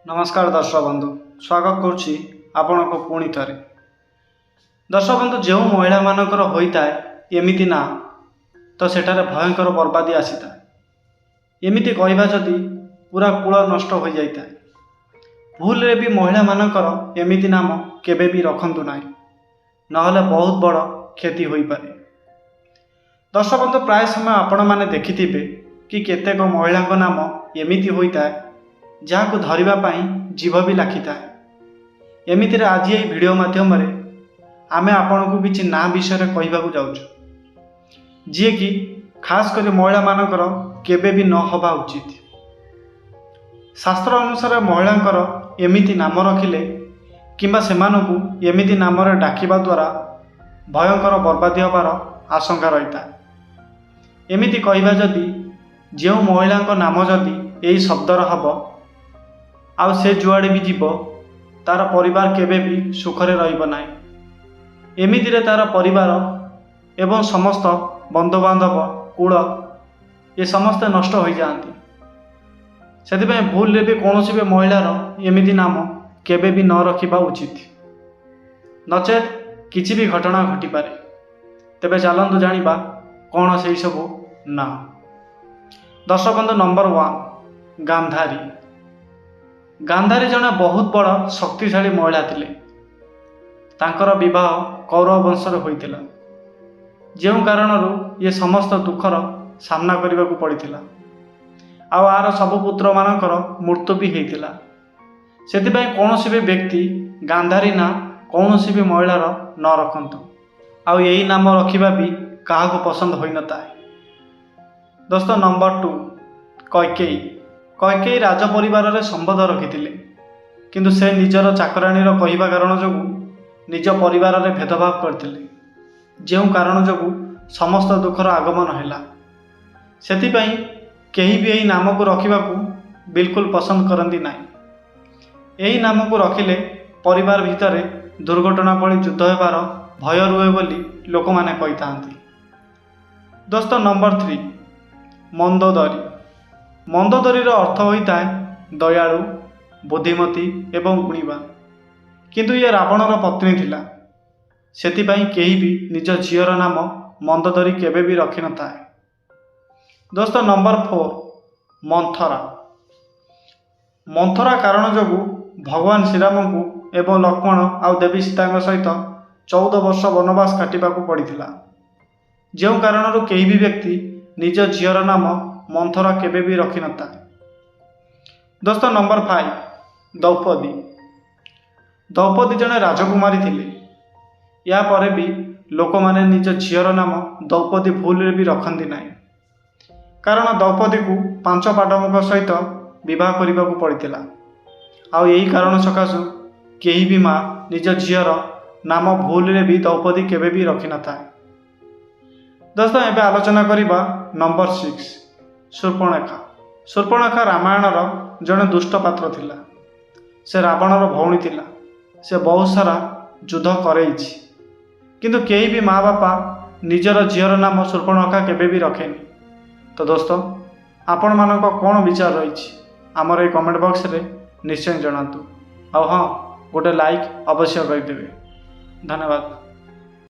नमस्कार दर्शक बंधु स्वागत करुच्ची आपण को पुणी थे। दर्शक बंधु जो महिला मानकर होता है एमती ना तो सेठारे भयंकर बर्बादी आसी था। एमती कहवा जदि पूरा कूल नष्ट हो जाता है। भूल रे भी महिला मानकर एमती नाम केबे भी रखंतु ना, नहले बहुत बड़ क्षति हो पारे। दर्शक बंधु प्राय समय आपण मैंने देखिथिबे कि केतेक महिला नाम एमती होता है जहाँ को धरिबा पाई जीव भी लाखि थाए। एमिति रे आज यही वीडियो माध्यम आमे आपण को किछि ना विषय रे कहबाकू जाउछु जे कि खास कर महिला मानकर केबे भी न हवा उचित। शास्त्र अनुसार महिलांकर एमिति नाम रखिले किंबा सेमानकू एमिति नाम रे डाकिबा द्वारा भयंकर बर्बादी होबार आशंका रहिता। एमिति कहबा जदि जो महिलांक नाम जदि एही शब्दर हब आउ से जुआड़े भी जीव तार परिवार केबे भी सुखरे रहिब नाही। एमिति रे तार परिवार एवं समस्त बंधुबांधव कूल ये समस्ते नष्ट हो जाती। से भूल रे भी कौन भी महिलार एमिति नाम केबे भी न रखिबा उचित, नचेत किछि भी घटना घटी पारे। तेबे चलंतु जानिबा कौन से सबू ना। दर्शक बंधु नंबर 1 गांधारी। गांधारी जने बहुत बड़ शक्तिशाली महिला थिले। तांकर विवाह कौरव वंश होइतिला, जेउ कारणरू ये समस्त दुखर सामना करने को पड़िथिला। आउ आर सब पुत्र मानकर मृत्यु भी होइतिला। सेतिपय कौनसी भी व्यक्ति गांधारी ना कौनसी भी महिलार न रखंतु। आउ यही नाम रखिबा भी काहाको पसंद होई न ताए। दोस्तों नंबर 2 कैकेयी। कैकेयी राज परिवार रे संबंध रखिथिले, किंतु से निजर चाकराणीर कहवा कारण जो निज परिवार रे भेदभाव करथिले, जेउ कारण जो समस्त दुखर आगमन हैला। सेतिपय केही भी एही नाम को रखिबाकू बिल्कुल पसंद करंदी नाही। एही नाम को रखिले परिवार भितर दुर्घटना भली युद्ध हेबार भय रुहे बोली लोक माने कहितांती। दोस्तों नंबर 3 मंदोदरी। मंदोदरीर अर्थ होता है दयालु, बुद्धिमती एवं गुणीवान, किंतु ये रावणर पत्नी थिला। सेतिपय केही भी निज झीर नाम मंदोदरी केबे भी रखि न थाए। दोस्तों नंबर 4 मंथरा। मंथरा कारण जो भगवान श्रीराम को एवं लक्ष्मण आउ देवी सीता सहित 14 वर्ष वनवास काटिबा को पड़िथिला, जेउ कारणरू केही भी व्यक्ति निज झीर नाम मंथरा केबे भी रखि न थाए। दोस्तों नंबर 5 द्रौपदी। द्रौपदी जने राजकुमारी थिले। या परे भी लोक माने निज झीर नाम द्रौपदी भूल रे भी रखंती नाही, कारण द्रौपदी को 5 पांडवों सहित विवाह करने को पड़िथिला। आउ यही कारण सकाशु केही भी माँ निज झीर नाम भूल रे भी द्रौपदी केबे भी रखि न थाए। दोस्तों एबे आलोचना करिबा नंबर 6 शूर्पणखा। शूर्पणखा रामायणर जड़े दुष्ट पात्र थिला। से रावणर भौणी थिला। से बहुत सारा युद्ध करैछि, किंतु केही भी माँ बापा निजर झीर नाम शूर्पणखा केबे भी रखेनी। तो दोस्तों आपण मानक कौन विचार रही आमर ये कमेंट बॉक्स रे निश्चय जनातु। हाँ गोटे लाइक अवश्य करदेवे। धन्यवाद।